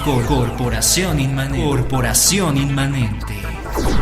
Corporación Inmanente.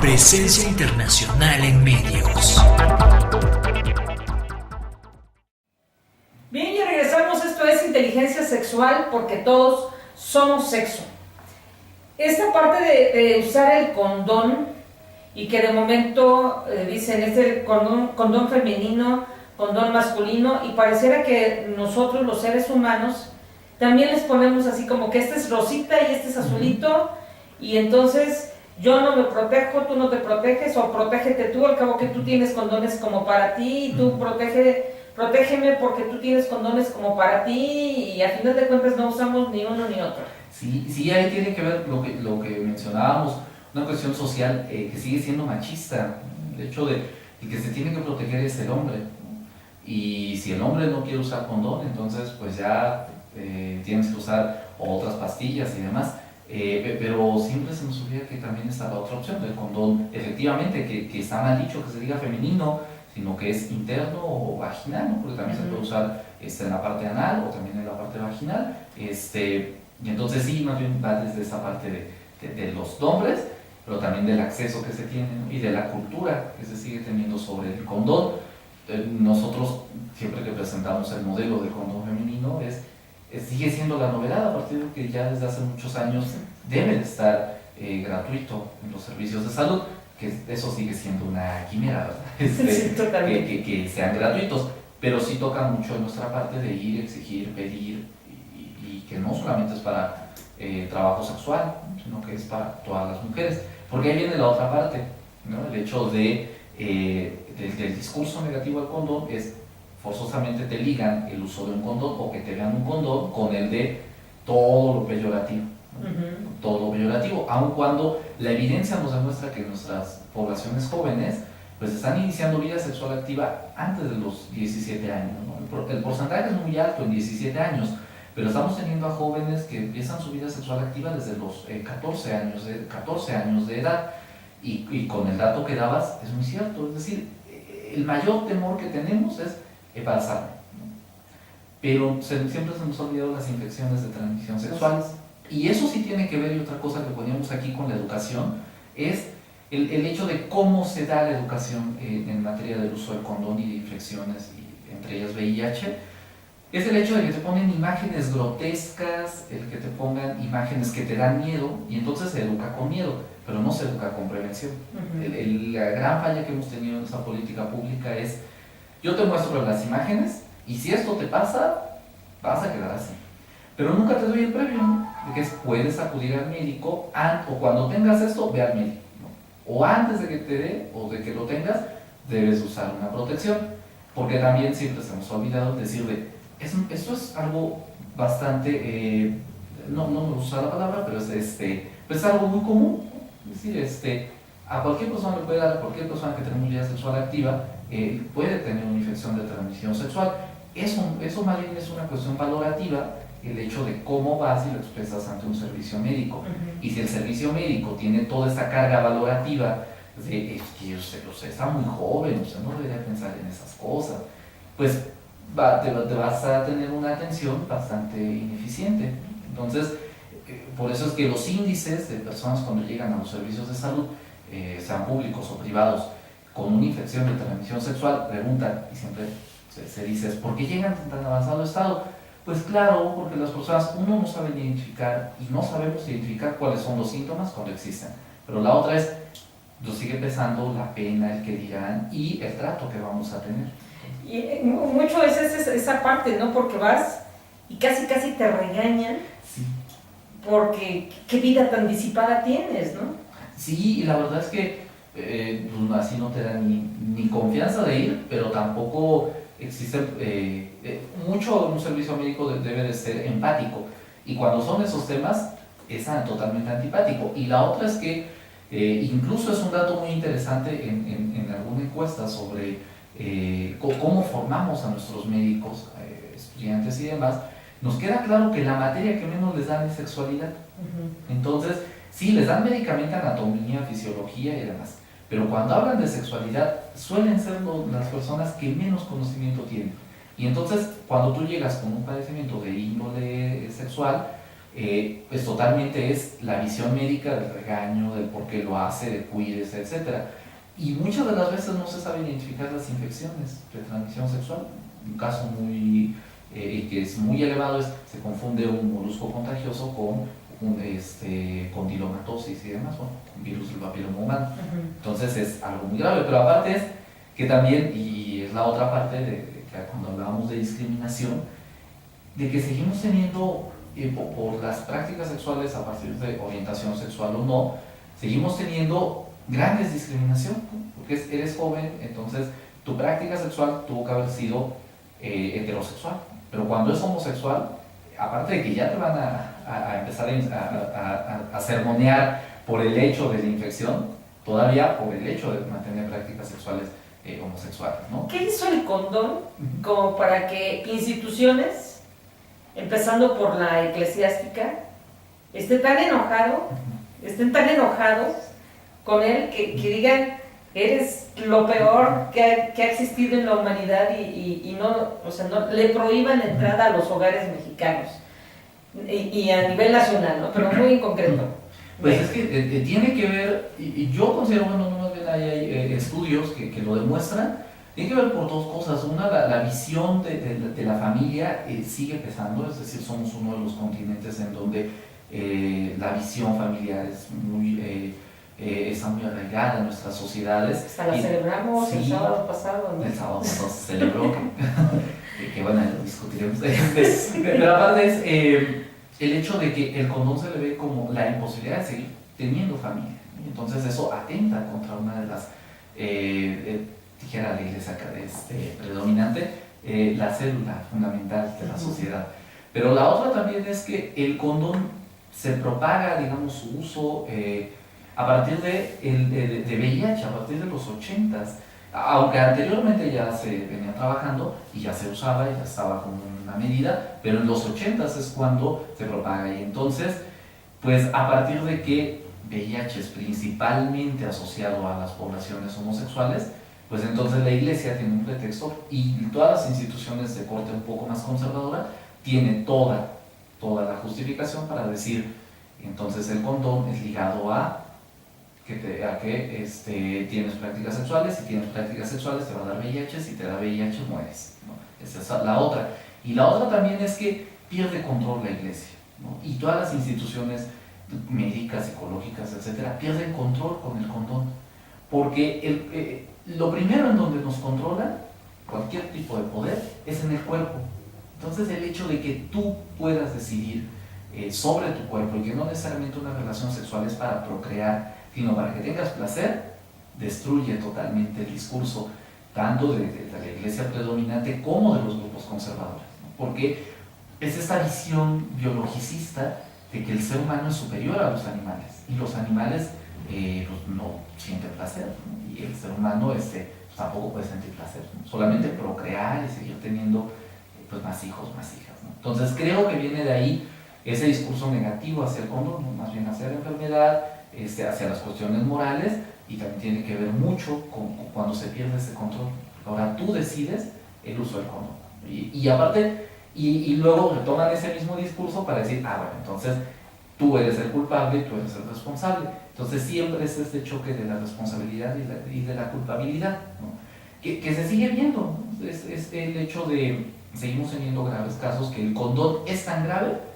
Presencia internacional en medios. Bien, ya regresamos. Esto es Inteligencia Sexual, porque todos somos sexo. Esta parte de usar el condón, y que de momento dicen es el condón femenino, condón masculino, y pareciera que nosotros los seres humanos también les ponemos así como que este es rosita y este es azulito, y entonces yo no me protejo, tú no te proteges, o protégete tú, al cabo que tú tienes condones como para ti, y tú protégeme porque tú tienes condones como para ti, y al final de cuentas no usamos ni uno ni otro. Sí, ahí tiene que ver lo que mencionábamos, una cuestión social que sigue siendo machista, el hecho de que se tiene que proteger es el hombre, y si el hombre no quiere usar condón, entonces pues ya tienes que usar otras pastillas y demás, pero siempre se nos olvida que también está la otra opción del condón, efectivamente, que está mal dicho que se diga femenino, sino que es interno o vaginal, ¿no? Porque también se puede usar en la parte anal o también en la parte vaginal, y entonces sí, más bien va desde esa parte de los hombres, pero también del acceso que se tiene, ¿no? Y de la cultura que se sigue teniendo sobre el condón. Nosotros siempre que presentamos el modelo de condón femenino sigue siendo la novedad, a partir de que ya desde hace muchos años debe de estar gratuito en los servicios de salud, que eso sigue siendo una quimera, ¿verdad? Sí, totalmente. Que sean gratuitos, pero sí toca mucho en nuestra parte de ir, exigir, pedir, y que no solamente es para trabajo sexual, sino que es para todas las mujeres, porque ahí viene la otra parte, ¿no? El hecho del discurso negativo al condón es forzosamente te ligan el uso de un condón o que te vean un condón con el de todo lo peyorativo, ¿no? Todo lo peyorativo, aun cuando la evidencia nos demuestra que nuestras poblaciones jóvenes pues están iniciando vida sexual activa antes de los 17 años, ¿no? El porcentaje es muy alto en 17 años, pero estamos teniendo a jóvenes que empiezan su vida sexual activa desde los 14 años de edad, y con el dato que dabas es muy cierto, es decir, el mayor temor que tenemos es embarazarme, ¿no? Pero siempre se nos ha olvidado las infecciones de transmisión sexual, y eso sí tiene que ver, y otra cosa que poníamos aquí con la educación, es el hecho de cómo se da la educación en materia del uso del condón y de infecciones, y entre ellas VIH. Es el hecho de que te ponen imágenes grotescas, el que te pongan imágenes que te dan miedo, y entonces se educa con miedo, pero no se educa con prevención. La gran falla que hemos tenido en esa política pública es: yo te muestro las imágenes, y si esto te pasa, vas a quedar así. Pero nunca te doy el previo, ¿no? De que puedes acudir al médico, o cuando tengas esto, ve al médico, ¿no? O antes de que te dé, o de que lo tengas, debes usar una protección, porque también siempre se nos ha olvidado decirle, esto es algo bastante, no me gusta la palabra, pero es algo muy común, ¿no? Es decir, a cualquier persona le puede dar, a cualquier persona que tenga una vida sexual activa, puede tener una infección de transmisión sexual. Eso más bien es una cuestión valorativa, el hecho de cómo vas y lo expresas ante un servicio médico. Y si el servicio médico tiene toda esta carga valorativa de que usted está muy joven, usted no debería pensar en esas cosas, pues te vas a tener una atención bastante ineficiente. Entonces, por eso es que los índices de personas cuando llegan a los servicios de salud, sean públicos o privados, con una infección de transmisión sexual, preguntan, y siempre se dice, ¿por qué llegan en tan avanzado estado? Pues claro, porque las personas, uno, no saben identificar, y no sabemos identificar cuáles son los síntomas cuando existen, pero la otra es, nos sigue pesando la pena, el que dirán, y el trato que vamos a tener. Y mucho es esa parte, ¿no? Porque vas y casi te regañan, sí, porque qué vida tan disipada tienes, ¿no? Sí, y la verdad es que pues así no te da ni confianza de ir, pero tampoco existe mucho. Un servicio médico debe de ser empático, y cuando son esos temas es totalmente antipático. Y la otra es que incluso es un dato muy interesante en alguna encuesta sobre cómo formamos a nuestros médicos, estudiantes y demás. Nos queda claro que la materia que menos les dan es sexualidad. Entonces, sí, les dan médicamente anatomía, fisiología y demás, pero cuando hablan de sexualidad suelen ser las personas que menos conocimiento tienen. Y entonces, cuando tú llegas con un padecimiento de índole sexual, pues totalmente es la visión médica del regaño, del por qué lo hace, de cuídese, etc. Y muchas de las veces no se sabe identificar las infecciones de transmisión sexual. Un caso muy, que es muy elevado es, se confunde un molusco contagioso con condilomatosis y demás, bueno, un virus del papiloma humano. Entonces es algo muy grave, pero aparte es que también, y es la otra parte de que cuando hablábamos de discriminación, de que seguimos teniendo, por las prácticas sexuales a partir de orientación sexual o no, seguimos teniendo grandes discriminación, ¿no? Porque eres joven, entonces tu práctica sexual tuvo que haber sido heterosexual, pero cuando es homosexual, aparte de que ya te van a empezar a sermonear por el hecho de la infección, todavía por el hecho de mantener prácticas sexuales homosexuales, ¿no? ¿Qué hizo el condón como para que instituciones, empezando por la eclesiástica, estén tan enojados con él que digan, eres lo peor que ha existido en la humanidad y no, o sea, no le prohíban la entrada a los hogares mexicanos y a nivel nacional, ¿no? Pero muy en concreto? Pues es que tiene que ver, y yo considero, bueno, no más bien hay estudios que lo demuestran, tiene que ver por dos cosas. Una, la visión de la familia sigue pesando, es decir, somos uno de los continentes en donde la visión familiar es está muy arraigada en nuestras sociedades. Hasta la celebramos el sábado pasado, ¿no? El sábado pasado se celebró, que bueno, lo discutiremos. Pero aparte es el hecho de que el condón se le ve como la imposibilidad de seguir teniendo familia. Entonces eso atenta contra una de las, dijera la iglesia predominante, la célula fundamental de la sociedad. Pero la otra también es que el condón se propaga, digamos, su uso a partir de VIH, a partir de los 80s, aunque anteriormente ya se venía trabajando y ya se usaba y ya estaba como una medida, pero en los 80s es cuando se propaga. Y entonces, pues a partir de que VIH es principalmente asociado a las poblaciones homosexuales, pues entonces la iglesia tiene un pretexto y todas las instituciones de corte un poco más conservadora tienen toda la justificación para decir, entonces el condón es ligado a que tienes prácticas sexuales, si tienes prácticas sexuales te va a dar VIH, si te da VIH mueres, ¿no? Esa es la otra. Y la otra también es que pierde control la iglesia, ¿no? Y todas las instituciones médicas, psicológicas, etcétera, pierden control con el condón, porque lo primero en donde nos controla cualquier tipo de poder es en el cuerpo. Entonces el hecho de que tú puedas decidir sobre tu cuerpo y que no necesariamente una relación sexual es para procrear, sino para que tengas placer, destruye totalmente el discurso tanto de la iglesia predominante como de los grupos conservadores, ¿no? Porque es esta visión biologicista de que el ser humano es superior a los animales y los animales pues no sienten placer, ¿no? Y el ser humano tampoco puede sentir placer, ¿no? Solamente procrear y seguir teniendo pues más hijos, más hijas, ¿no? Entonces creo que viene de ahí ese discurso negativo hacia el condón, ¿no? Más bien hacia la enfermedad, hacia las cuestiones morales, y también tiene que ver mucho con cuando se pierde ese control. Ahora tú decides el uso del condón. Y aparte, y luego retoman ese mismo discurso para decir, bueno, entonces tú eres el culpable y tú eres el responsable. Entonces siempre es este choque de la responsabilidad y de la culpabilidad, ¿no? Que se sigue viendo, ¿no? Es el hecho de, seguimos teniendo graves casos, que el condón es tan grave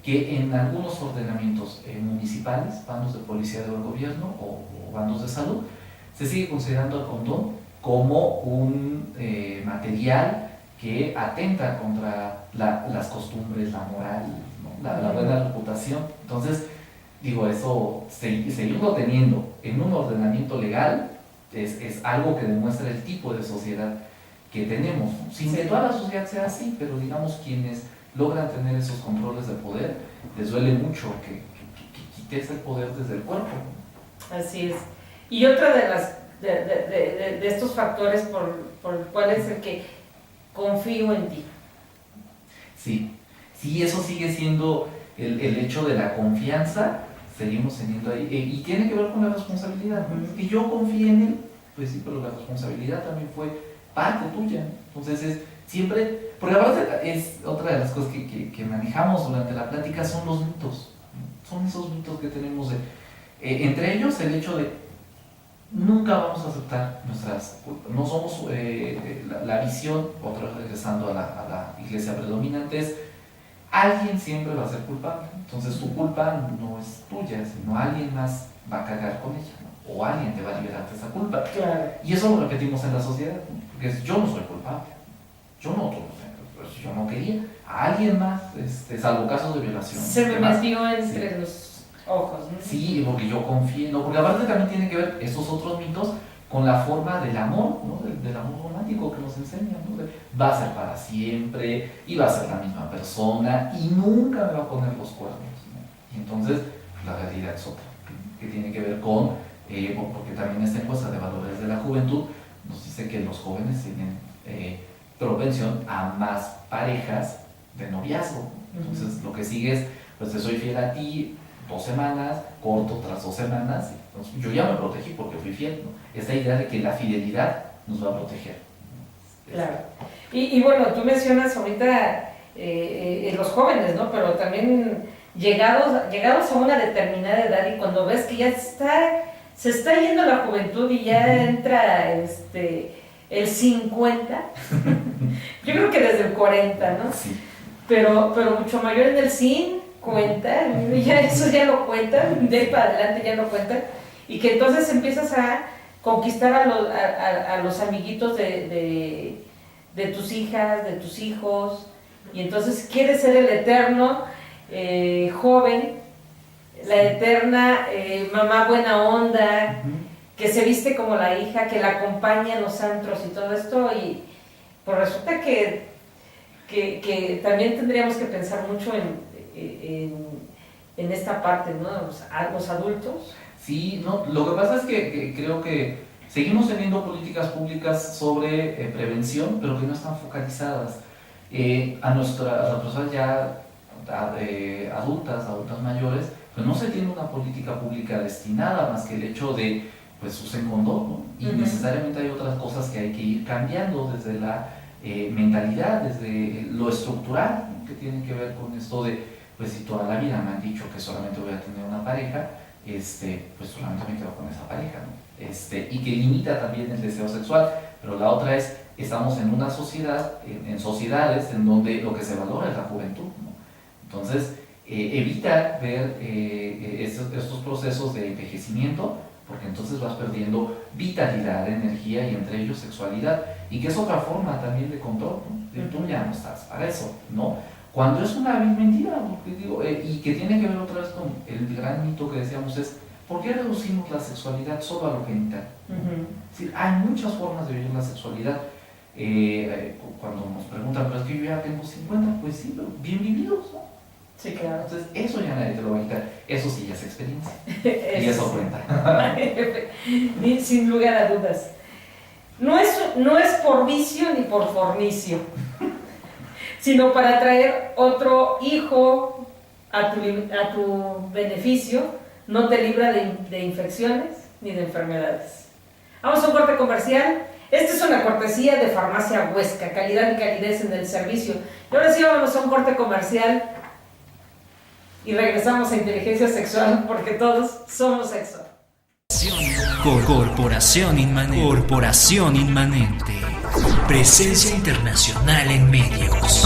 que en algunos ordenamientos municipales, bandos de policía del gobierno o bandos de salud, se sigue considerando el condón como un material que atenta contra las costumbres, la moral, ¿no? la buena reputación. Entonces, digo, eso, seguirlo teniendo en un ordenamiento legal es algo que demuestra el tipo de sociedad que tenemos, ¿no? Sin que toda la sociedad sea así, pero digamos quienes logran tener esos controles de poder, les duele mucho que quites el poder desde el cuerpo. Así es. Y otra de estos factores por el cual es el que confío en ti. Sí, eso sigue siendo el hecho de la confianza, seguimos teniendo ahí, y tiene que ver con la responsabilidad, ¿no? Y yo confié en él, pues sí, pero la responsabilidad también fue parte tuya, ¿no? Entonces Siempre, porque aparte es otra de las cosas que manejamos durante la plática, son los mitos. Son esos mitos que tenemos entre ellos el hecho de nunca vamos a aceptar nuestras culpas. No somos la visión, otra vez regresando a la iglesia predominante, es alguien siempre va a ser culpable. Entonces tu culpa no es tuya, sino alguien más va a cargar con ella, ¿no? O alguien te va a liberar de esa culpa. Claro. Y eso lo repetimos en la sociedad, ¿no? Porque es yo no soy culpable, yo no quería, a alguien más, salvo casos de violación. Se me metió entre los ojos, ¿no? Sí, porque yo confié, ¿no? Porque aparte también tiene que ver estos otros mitos con la forma del amor, ¿no? Del amor romántico que nos enseñan, ¿no? Va a ser para siempre, y va a ser la misma persona, y nunca me va a poner los cuernos, ¿no? Y entonces la realidad es otra, que tiene que ver con, porque también esta encuesta de valores de la juventud nos dice que los jóvenes tienen propensión a más parejas de noviazgo. Entonces lo que sigue es, pues te soy fiel a ti 2 semanas, corto tras 2 semanas, entonces, yo ya me protegí porque fui fiel, ¿no? Esta idea de que la fidelidad nos va a proteger. Claro. Y bueno, tú mencionas ahorita los jóvenes, ¿no? Pero también llegados a una determinada edad, y cuando ves que ya se está yendo la juventud y ya entra el 50, yo creo que desde el 40, ¿no? Sí. Pero mucho mayor en el 50, ya eso ya lo cuentan, de ahí para adelante ya lo cuentan, y que entonces empiezas a conquistar a los amiguitos de tus hijas, de tus hijos, y entonces quieres ser el eterno joven, la eterna mamá buena onda, que se viste como la hija, que la acompaña en los antros y todo esto, y pues resulta que también tendríamos que pensar mucho en esta parte, ¿no? Los adultos. Sí, no, lo que pasa es que creo que seguimos teniendo políticas públicas sobre prevención, pero que no están focalizadas. A nuestras personas ya adultas mayores, pues no se tiene una política pública destinada más que el hecho de, pues usen condón, ¿no? Y necesariamente hay otras cosas que hay que ir cambiando desde la mentalidad, desde lo estructural, ¿no? Que tiene que ver con esto de, pues si toda la vida me han dicho que solamente voy a tener una pareja, pues solamente me quedo con esa pareja, ¿no? Y que limita también el deseo sexual. Pero la otra es, estamos en una sociedad, en sociedades en donde lo que se valora es la juventud, ¿no? Entonces, evita ver estos procesos de envejecimiento, porque entonces vas perdiendo vitalidad, energía y entre ellos sexualidad, y que es otra forma también de control, ¿no? Tú ya no estás para eso, ¿no? Cuando es una vil mentira, porque digo, y que tiene que ver otra vez con el gran mito que decíamos, es ¿por qué reducimos la sexualidad solo a lo genital? Es decir, hay muchas formas de vivir la sexualidad. Cuando nos preguntan, pero es que yo ya tengo 50, pues sí, pero bien vividos, ¿no? Sí, claro. Entonces, eso ya nadie te lo va a quitar. Eso sí ya es experiencia. Y eso cuenta. Sin lugar a dudas. No es por vicio ni por fornicio, sino para traer otro hijo a tu beneficio. No te libra de infecciones ni de enfermedades. Vamos a un corte comercial. Esta es una cortesía de Farmacia Huesca, calidad y calidez en el servicio. Y ahora sí vamos a un corte comercial y regresamos a Inteligencia Sexual, porque todos somos sexo. Corporación Inmanente. Presencia internacional en medios.